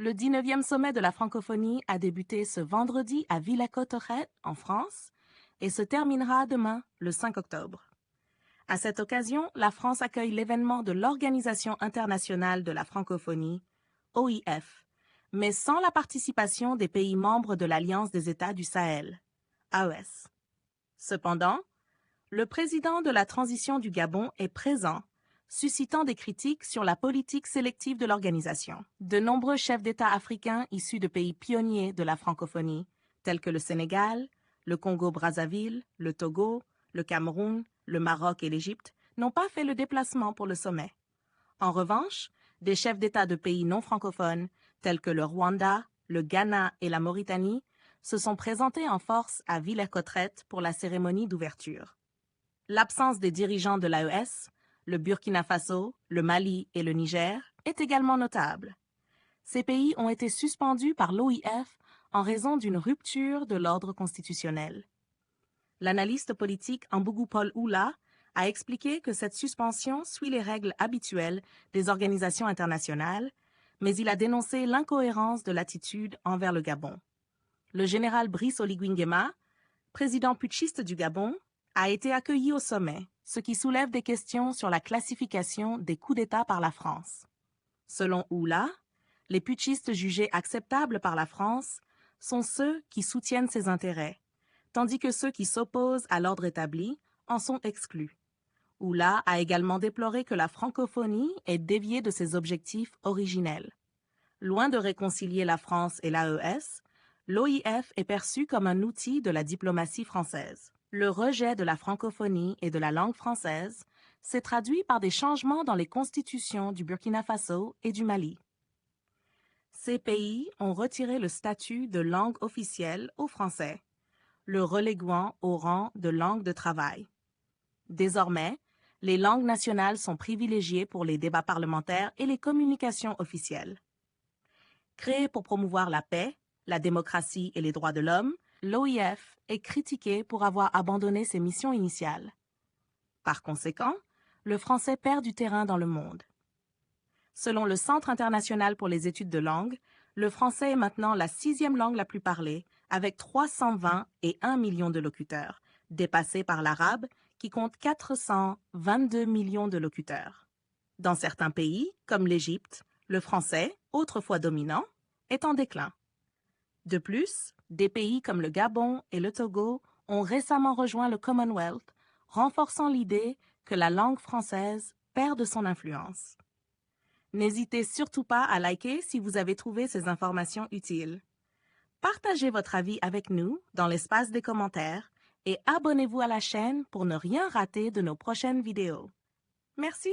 Le 19e sommet de la francophonie a débuté ce vendredi à Villers-Cotterêts, en France, et se terminera demain, le 5 octobre. À cette occasion, la France accueille l'événement de l'Organisation internationale de la francophonie, OIF, mais sans la participation des pays membres de l'Alliance des États du Sahel, AES. Cependant, le président de la transition du Gabon est présent, suscitant des critiques sur la politique sélective de l'organisation. De nombreux chefs d'État africains issus de pays pionniers de la francophonie, tels que le Sénégal, le Congo-Brazzaville, le Togo, le Cameroun, le Maroc et l'Égypte, n'ont pas fait le déplacement pour le sommet. En revanche, des chefs d'État de pays non francophones, tels que le Rwanda, le Ghana et la Mauritanie, se sont présentés en force à Villers-Cotterêts pour la cérémonie d'ouverture. L'absence des dirigeants de l'AES, le Burkina Faso, le Mali et le Niger, est également notable. Ces pays ont été suspendus par l'OIF en raison d'une rupture de l'ordre constitutionnel. L'analyste politique Mbugu Paul Oula a expliqué que cette suspension suit les règles habituelles des organisations internationales, mais il a dénoncé l'incohérence de l'attitude envers le Gabon. Le général Brice Oligui Nguema, président putschiste du Gabon, a été accueilli au sommet, ce qui soulève des questions sur la classification des coups d'État par la France. Selon Oula, les putschistes jugés acceptables par la France sont ceux qui soutiennent ses intérêts, tandis que ceux qui s'opposent à l'ordre établi en sont exclus. Oula a également déploré que la francophonie ait dévié de ses objectifs originels. Loin de réconcilier la France et l'AES, l'OIF est perçu comme un outil de la diplomatie française. Le rejet de la francophonie et de la langue française s'est traduit par des changements dans les constitutions du Burkina Faso et du Mali. Ces pays ont retiré le statut de langue officielle au français, le reléguant au rang de langue de travail. Désormais, les langues nationales sont privilégiées pour les débats parlementaires et les communications officielles. Créée pour promouvoir la paix, la démocratie et les droits de l'homme, l'OIF est critiquée pour avoir abandonné ses missions initiales. Par conséquent, le français perd du terrain dans le monde. Selon le Centre international pour les études de langue, le français est maintenant la 6e langue la plus parlée, avec 320 et 1 million de locuteurs, dépassé par l'arabe, qui compte 422 millions de locuteurs. Dans certains pays, comme l'Égypte, le français, autrefois dominant, est en déclin. De plus, des pays comme le Gabon et le Togo ont récemment rejoint le Commonwealth, renforçant l'idée que la langue française perd de son influence. N'hésitez surtout pas à liker si vous avez trouvé ces informations utiles. Partagez votre avis avec nous dans l'espace des commentaires et abonnez-vous à la chaîne pour ne rien rater de nos prochaines vidéos. Merci!